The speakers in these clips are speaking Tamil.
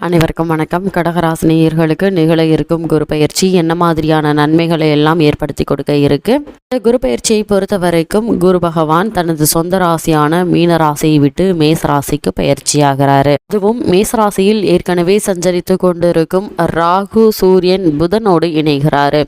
அனைவருக்கும் வணக்கம். கடகராசினியர்களுக்கு நிகழ இருக்கும் குரு பயிற்சி என்ன மாதிரியான நன்மைகளை எல்லாம் ஏற்படுத்தி கொடுக்க இருக்கு? இந்த குரு பயிற்சியை பொறுத்த வரைக்கும் குரு பகவான் தனது சொந்த ராசியான மீன ராசியை விட்டு மேச ராசிக்கு பயிற்சியாகிறாரு. அதுவும் மேச ராசியில் ஏற்கனவே சஞ்சரித்து கொண்டிருக்கும் ராகு சூரியன் புதனோடு இணைகிறாரு.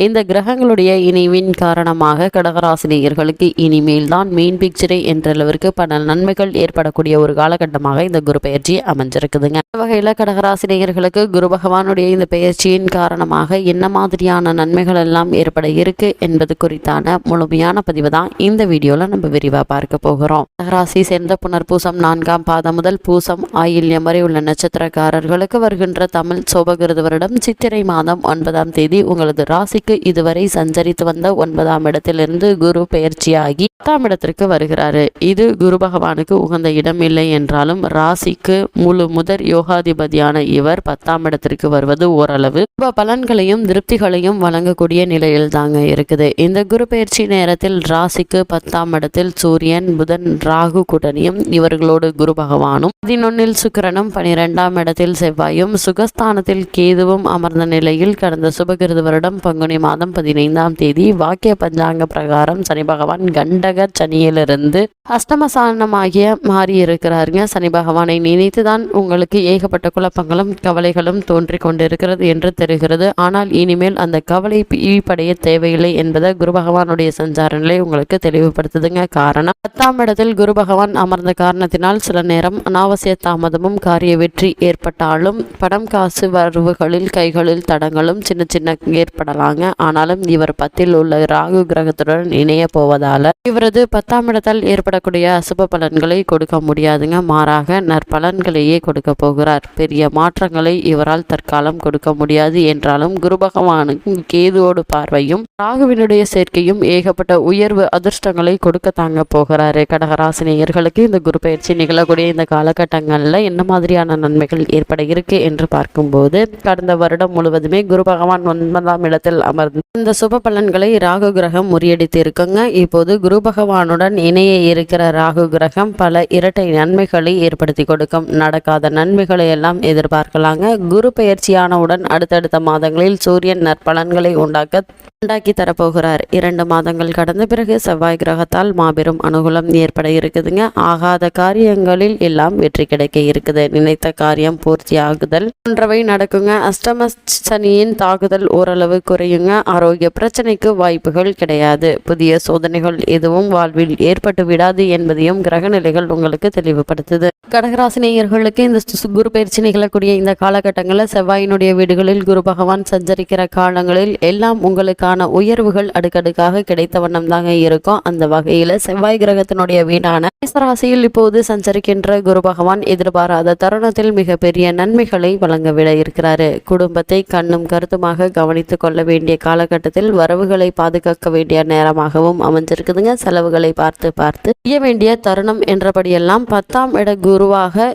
இந்த கிரகங்களுடைய இணைவின் காரணமாக கடகராசினியர்களுக்கு இனிமேல் தான் மெயின் பிக்சரை என்ற அளவிற்கு பல நன்மைகள் ஏற்படக்கூடிய ஒரு காலகட்டமாக இந்த குரு பயிற்சி அமைஞ்சிருக்குதுங்க. இந்த வகையில் கடகராசினியர்களுக்கு குரு பகவானுடைய இந்த பயிற்சியின் காரணமாக என்ன மாதிரியான நன்மைகள் எல்லாம் ஏற்பட இருக்கு என்பது குறித்தான முழுமையான பதிவு தான் இந்த வீடியோல நம்ம விரிவா பார்க்க போகிறோம். கடகராசி சேர்ந்த புனர்பூசம் 4ஆம் பாதம் முதல் பூசம் ஆயில்யம் வரை உள்ள நட்சத்திரக்காரர்களுக்கு வருகின்ற தமிழ் சோபகிருது வருடம் சித்திரை மாதம் 9ஆம் தேதி உங்களது ராசி இதுவரை சஞ்சரித்து வந்த 9ஆம் இடத்திலிருந்து குரு பெயர்ச்சியாகி 10ஆம் இடத்திற்கு வருகிறாரு. இது குரு பகவானுக்கு உகந்த இடம் இல்லை என்றாலும் ராசிக்கு முழு முதற் யோகாதிபதியான இவர் 10ஆம் இடத்திற்கு வருவது ஓரளவு பலன்களையும் திருப்திகளையும் வழங்கக்கூடிய நிலையில் தாங்க இருக்குது. இந்த குரு பெயர்ச்சி நேரத்தில் ராசிக்கு 10ஆம் இடத்தில் சூரியன் புதன் ராகு கூட்டணியும் இவர்களோடு குரு பகவானும் 11இல் சுக்கிரனும் 12ஆம் இடத்தில் செவ்வாயும் சுகஸ்தானத்தில் கேதுவும் அமர்ந்த நிலையில் கடந்த சுபகிருது வருடம் பங்குனி மாதம் 15ஆம் தேதி வாக்கிய பஞ்சாங்க பிரகாரம் சனி பகவான் கண்டக சனியிலிருந்து அஷ்டமசானமாகிய மாறி இருக்கிறாருங்க. சனி பகவானை நினைத்துதான் உங்களுக்கு ஏகப்பட்ட குழப்பங்களும் கவலைகளும் தோன்றி கொண்டிருக்கிறது என்று தெரிகிறது. ஆனால் இனிமேல் அந்த கவலை ஈடுபடைய தேவையில்லை என்பதை குரு பகவானுடைய சஞ்சார நிலை உங்களுக்கு தெளிவுபடுத்துதுங்க. காரணம் 10ஆம் இடத்தில் குரு பகவான் அமர்ந்த காரணத்தினால் சில நேரம் அனாவசிய தாமதமும் காரிய வெற்றி ஏற்பட்டாலும் பணம் காசு வரவுகளில் கைகளில் தடங்களும் சின்ன சின்ன ஏற்படலாங்க. ஆனாலும் இவர் 10இல் உள்ள ராகு கிரகத்துடன் இணைய போவதால இவரது 10ஆம் இடத்தால் ஏற்படக்கூடிய அசுப பலன்களை கொடுக்க முடியாதுங்க. மாறாக நற்பலன்களையே கொடுக்க போகிறார். பெரிய மாற்றங்களை இவரால் தற்காலம் கொடுக்க முடியாது என்றாலும் குரு பகவானுக்கு கேதுவோடு பார்வையும் ராகுவினுடைய சேர்க்கையும் ஏகப்பட்ட உயர்வு அதிர்ஷ்டங்களை கொடுக்க தாங்க போகிறாரு. கடகராசினியர்களுக்கு இந்த குரு பயிற்சி நிகழக்கூடிய இந்த காலகட்டங்களில் என்ன மாதிரியான நன்மைகள் ஏற்பட இருக்கு என்று பார்க்கும்போது கடந்த வருடம் முழுவதுமே குரு பகவான் 9ஆம் இடத்தில் அமர்ந்து இந்த சுப பலன்களை ராகு கிரகம் முறியடித்து இருக்குங்க. இப்போது குரு பகவானுடன் இணைய இருக்கிற ராகு கிரகம் பல இரட்டை நன்மைகளை ஏற்படுத்தி கொடுக்கும். நடக்காத நன்மைகளை எல்லாம் எதிர்பார்க்கலாங்க. குரு பயிற்சியானவுடன் அடுத்தடுத்த மாதங்களில் சூரியன் நற்பலன்களை உண்டாக்கி தரப்போகிறார். 2 மாதங்கள் கடந்த பிறகு செவ்வாய் கிரகத்தால் மாபெரும் அனுகூலம் ஏற்பட இருக்குதுங்க. ஆகாத காரியங்களில் எல்லாம் வெற்றி கிடைக்க இருக்குது. நினைத்த காரியம் பூர்த்தி ஆகுதல் போன்றவை நடக்குங்க. அஷ்டம சனியின் தாக்குதல் ஓரளவு குறையுங்க. ஆரோக்கிய பிரச்சனைக்கு வாய்ப்புகள் கிடையாது. புதிய சோதனைகள் எதுவும் வாழ்வில் ஏற்பட்டு விடாது என்பதையும் கிரக நிலைகள் உங்களுக்கு தெளிவுபடுத்துது. கடகராசினியர்களுக்கு இந்த குரு பயிற்சி நிகழக்கூடிய இந்த காலகட்டங்களில் செவ்வாயினுடைய வீடுகளில் குரு பகவான் சஞ்சரிக்கிற காலங்களில் எல்லாம் உங்களுக்கான உயர்வுகள் அடுக்கடுக்காக கிடைத்த வண்ணம் தாங்க இருக்கும். அந்த வகையில செவ்வாய் கிரகத்தினுடைய வீடான மேசராசியில் இப்போது சஞ்சரிக்கின்ற குரு பகவான் எதிர்பாராத தருணத்தில் மிகப்பெரிய நன்மைகளை வழங்கவிட இருக்கிறாரு. குடும்பத்தை கண்ணும் கருத்துமாக கவனித்துக் கொள்ள வேண்டிய காலகட்டத்தில் வரவுகளை பாதுகாக்க வேண்டிய நேரமாகவும் அமைஞ்சிருக்குதுங்க. செலவுகளை பார்த்து செய்ய வேண்டிய தருணம் என்றபடியெல்லாம் 10ஆம் இட குருவாக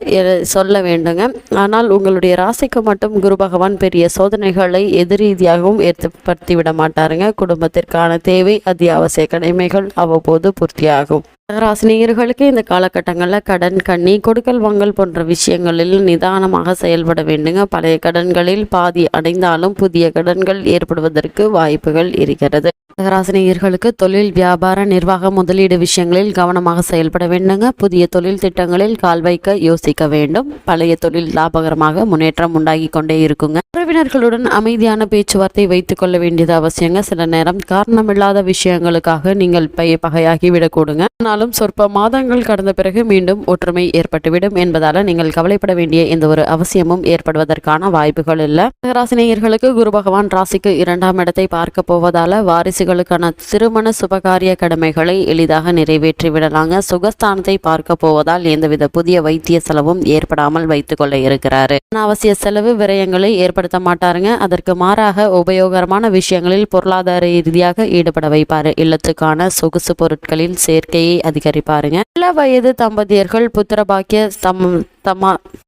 சொல்ல வேண்டுங்க. ஆனால் உங்களுடைய ராசிக்கு மட்டும் குரு பகவான் பெரிய சோதனைகளை எதிரீதியாகவும் ஏற்படுத்தி விட மாட்டாருங்க. குடும்பத்திற்கான தேவை அத்தியாவசிய கடமைகள் அவ்வப்போது பூர்த்தியாகும். ராசினியர்களுக்கு இந்த காலகட்டங்களில் கடன் கண்ணி கொடுக்கல் வாங்கல் போன்ற விஷயங்களில் நிதானமாக செயல்பட வேண்டுங்க. பழைய கடன்களில் பாதி அடைந்தாலும் புதிய கடன்கள் ஏற்படுவதற்கு வாய்ப்புகள் இருக்கிறது. ராசினியர்களுக்கு தொழில் வியாபார நிர்வாக முதலீடு விஷயங்களில் கவனமாக செயல்பட வேண்டுங்க. புதிய தொழில் திட்டங்களில் கால் வைக்க யோசிக்க வேண்டும். பழைய தொழில் லாபகரமாக முன்னேற்றம் உண்டாகி கொண்டே இருக்குங்க. உறவினர்களுடன் அமைதியான பேச்சுவார்த்தை வைத்துக் கொள்ள வேண்டியது அவசியங்க. சில நேரம் காரணமில்லாத விஷயங்களுக்காக நீங்கள் பகையாகி விடக்கூடுங்க. ஆனாலும் சொற்ப மாதங்கள் கடந்த பிறகு மீண்டும் ஒற்றுமை ஏற்பட்டுவிடும் என்பதால நீங்கள் கவலைப்பட வேண்டிய எந்த ஒரு அவசியமும் ஏற்படுவதற்கான வாய்ப்புகள் இல்லை. ராசினியர்களுக்கு குரு பகவான் ராசிக்கு 2ஆம் இடத்தை பார்க்க போவதால வாரிசுகளுக்கான திருமண சுபகாரிய கடமைகளை எளிதாக நிறைவேற்றி விடலாங்க. சுகஸ்தானத்தை பார்க்க போவதால் எந்தவித புதிய வைத்திய செலவும் ஏற்படாமல் வைத்துக் கொள்ள இருக்கிறாரு. அனாவசிய செலவு விரயங்களை ஏற்படுத்த மாட்டாருங்க. அதற்கு மாறாக உபயோகரமான விஷயங்களில் பொருளாதார ரீதியாக ஈடுபட வைப்பாரு. இல்லத்துக்கான சொகுசு பொருட்களில் சேர்க்கையை அதிகரிப்பாருங்க. இள வயது தம்பதியர்கள் புத்திரபாக்கிய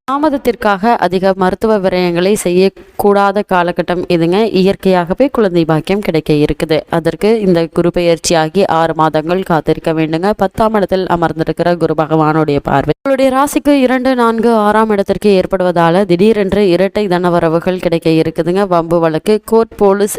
தாமதத்திற்காக அதிக மருத்துவ விரயங்களை செய்யக்கூடாத காலகட்டம் இதுங்க. இயற்கையாகவே குழந்தை பாக்கியம் கிடைக்க இருக்குது. பெறுவதற்கு இந்த குரு பெயர்ச்சியாகி 6 மாதங்கள் காத்திருக்க வேண்டுங்க. 10ஆம் இடத்தில் அமர்ந்திருக்கிற குரு பகவானுடைய பார்வை உங்களுடைய ராசிக்கு 2, 4, 6ஆம் இடத்திற்கு ஏற்படுவதால திடீரென்று இரட்டை தனவரவுகள் கிடைக்க இருக்குதுங்க. வம்பு வழக்கு, கோர்ட், போலீஸ்,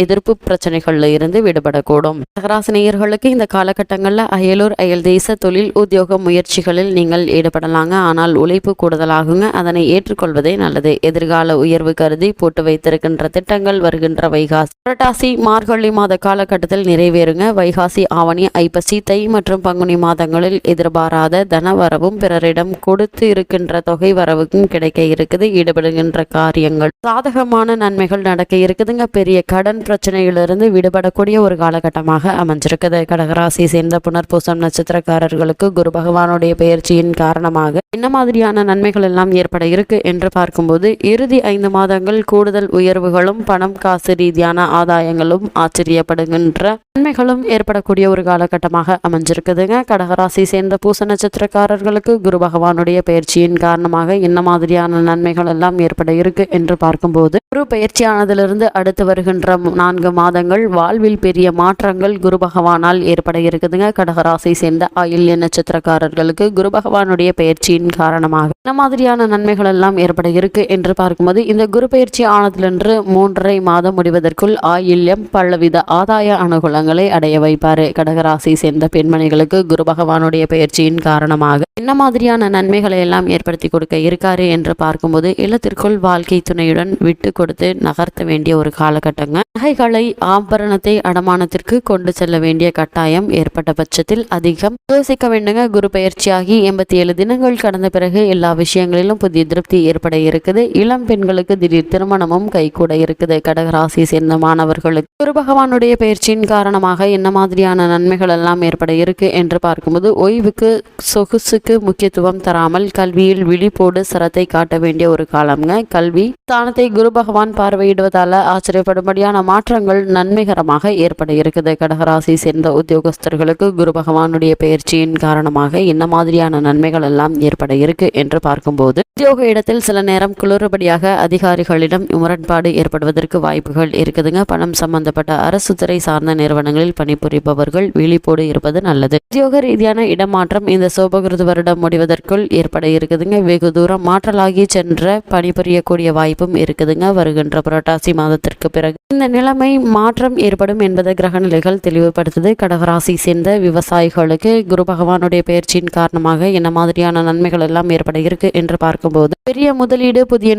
எதிர்ப்பு பிரச்சனைகள்ல இருந்து விடுபடக்கூடும். கடகராசி நேயர்களுக்கு இந்த காலகட்டங்களில் அயலூர், அயல் தேச, தொழில், உத்தியோக முயற்சிகளில் நீங்கள் ஈடுபடலாங்க. ஆனால் உழைப்பு கூடுதலாகுங்க. அதனை ஏற்றுக்கொள்வதே நல்லது. எதிர்கால உயர்வு கருதி போட்டு வைத்திருக்கின்ற திட்டங்கள் வருகின்ற வைகாசி, புரட்டாசி, மார்கழி மாத காலகட்டத்தில் நிறைவேறுங்க. வைகாசி, ஆவணி, ஐப்பசி, தை மற்றும் பங்குனி மாதங்களில் எதிர்பாராத தன வரவும் பிறரிடம் கொடுத்து இருக்கின்ற தொகை வரவுக்கும் கிடைக்க இருக்குது. ஈடுபடுகின்ற காரியங்கள் சாதகமான நன்மைகள் நடக்க இருக்குதுங்க. பெரிய கடன் பிரச்சனையிலிருந்து விடுபடக்கூடிய ஒரு காலகட்டமாக அமைஞ்சிருக்குது. கடகராசி சேர்ந்த புனர்பூசம் நட்சத்திரக்காரர்களுக்கு குரு பகவானுடைய பெயர்ச்சியின் காரணமாக என்ன மாதிரியான நன்மைகள் எல்லாம் ஏற்பட இருக்கு என்று பார்க்கும்போது இறுதி 5 மாதங்கள் கூடுதல் உயர்வுகளும் பணம் காசு ரீதியான ஆதாயங்களும் ஆச்சரியப்படுகின்ற நன்மைகளும் ஏற்படக்கூடிய ஒரு காலகட்டமாக அமைஞ்சிருக்குதுங்க. கடகராசி சேர்ந்த பூச நட்சத்திரக்காரர்களுக்கு குரு பகவானுடைய பயிற்சியின் காரணமாக என்ன மாதிரியான நன்மைகள் எல்லாம் ஏற்பட இருக்கு என்று பார்க்கும்போது குரு பயிற்சியானதிலிருந்து அடுத்து வருகின்ற 4 மாதங்கள் வாழ்வில் பெரிய மாற்றங்கள் குரு பகவானால் ஏற்பட இருக்குதுங்க. கடகராசி சேர்ந்த ஆயில்ய நட்சத்திரக்காரர்களுக்கு குரு பகவானுடைய பயிற்சியின் காரணமாக என்ன மாதிரியான நன்மைகள் எல்லாம் ஏற்பட இருக்கு என்று பார்க்கும்போது இந்த குரு பயிற்சி ஆனதிலிருந்து 3.5 மாதம் முடிவதற்குள் ஆயில்யம் பலவித ஆதாய அனுகூலங்களை அடைய வைப்பாரு. கடகராசி சேர்ந்த பெண்மணிகளுக்கு குரு பகவானுடைய பயிற்சியின் காரணமாக என்ன மாதிரியான நன்மைகளை எல்லாம் ஏற்படுத்தி கொடுக்க இருக்காரு என்று பார்க்கும்போது இல்லத்திற்குள் வாழ்க்கை துணையுடன் விட்டு கொடுத்து நகர்த்த வேண்டிய ஒரு காலகட்டங்க. நகைகளை, ஆபரணத்தை அடமானத்திற்கு கொண்டு செல்ல வேண்டிய கட்டாயம் ஏற்பட்ட பட்சத்தில் அதிகம் யோசிக்க வேண்டுங்க. குரு பயிற்சியாகி 87 தினங்கள் கடந்த பிறகு எல்லா விஷயங்களிலும் புதிய திருப்தி ஏற்பட இருக்குது. இளம் பெண்களுக்கு திடீர் திருமணமும் கைகூட இருக்குது. கடகராசி சேர்ந்த மாணவர்களுக்கு குரு பகவானுடைய பயிற்சியின் காரணமாக என்ன மாதிரியான நன்மைகள் எல்லாம் ஏற்பட இருக்கு என்று பார்க்கும்போது ஓய்வுக்கு, சொகுசுக்கு முக்கியத்துவம் தராமல் கல்வியில் விழிப்போடு சிரத்தை காட்ட வேண்டிய ஒரு காலம்ங்க. கல்வி ஸ்தானத்தை குரு பகவான் பார்வையிடுவதால ஆச்சரியப்படும்படியான மாற்றங்கள் நன்மைகரமாக ஏற்பட இருக்குது. கடகராசி சேர்ந்த உத்தியோகஸ்தர்களுக்கு குரு பகவானுடைய பயிற்சியின் காரணமாக என்ன மாதிரியான நன்மைகள் எல்லாம் ஏற்பட இருக்கு என்று பார்க்கும்போது உத்தியோக இடத்தில் சில நேரம் குளறுபடியாக அதிகாரிகளிடம் முரண்பாடு ஏற்படுவதற்கு வாய்ப்புகள் இருக்குதுங்க. பணம் சம்பந்தப்பட்ட அரசு துறை சார்ந்த நிறுவனங்களில் பணிபுரிபவர்கள் விழிப்போடு இருப்பது நல்லது. உத்தியோக ரீதியான இடமாற்றம் இந்த சோபகிருது வருடம் முடிவதற்குள் ஏற்பட இருக்குதுங்க. வெகு தூரம் மாற்றலாகி சென்ற பணிபுரியக்கூடிய வாய்ப்பும் இருக்குதுங்க. வருகின்ற புரட்டாசி மாதத்திற்கு பிறகு இந்த நிலைமை மாற்றம் ஏற்படும் என்பதை கிரக நிலைகள் தெளிவுபடுத்துது. கடகராசி சேர்ந்த விவசாயிகளுக்கு குரு பகவானுடைய பயிற்சியின் காரணமாக என்ன மாதிரியான நன்மைகள் எல்லாம் ஏற்பட இருக்கு என்று பார்க்கும்போது பெரிய முதலீடு, புதிய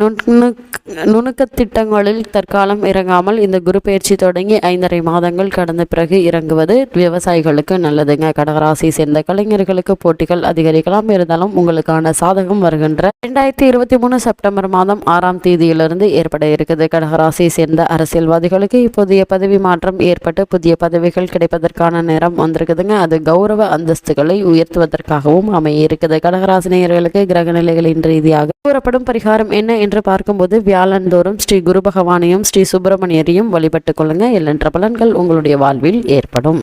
நுணுக்க திட்டங்களில் தற்காலம் இறங்காமல் இந்த குரு பயிற்சி தொடங்கி 5.5 மாதங்கள் கடந்த பிறகு இறங்குவது விவசாயிகளுக்கு நல்லதுங்க. கடகராசி சேர்ந்த கலைஞர்களுக்கு போட்டிகள் அதிகரிக்கலாம். இருந்தாலும் உங்களுக்கான சாதகம் வருகின்ற 2023 செப்டம்பர் மாதம் 6ஆம் தேதியிலிருந்து ஏற்பட இருக்குது. கடகராசி சேர்ந்த அரசியல்வாதிகளுக்கு இப்போதைய பதவி மாற்றம் ஏற்பட்டு புதிய பதவிகள் கிடைப்பதற்கான நேரம் வந்திருக்குதுங்க. அது கௌரவ அந்தஸ்துகளை உயர்த்துவதற்காகவும் அமைய இருக்குது. கடகராசி நேயர்களுக்கு கிரக நிலைகளின் ரீதியாக கூறப்படும் பரிகாரம் என்ன என்று பார்க்கும்போது வியாழந்தோறும் ஸ்ரீ குரு பகவானையும் ஸ்ரீ சுப்பிரமணியரையும் வழிபட்டுக் கொள்ளுங்க. எல்லென்ற பலன்கள் உங்களுடைய வாழ்வில் ஏற்படும்.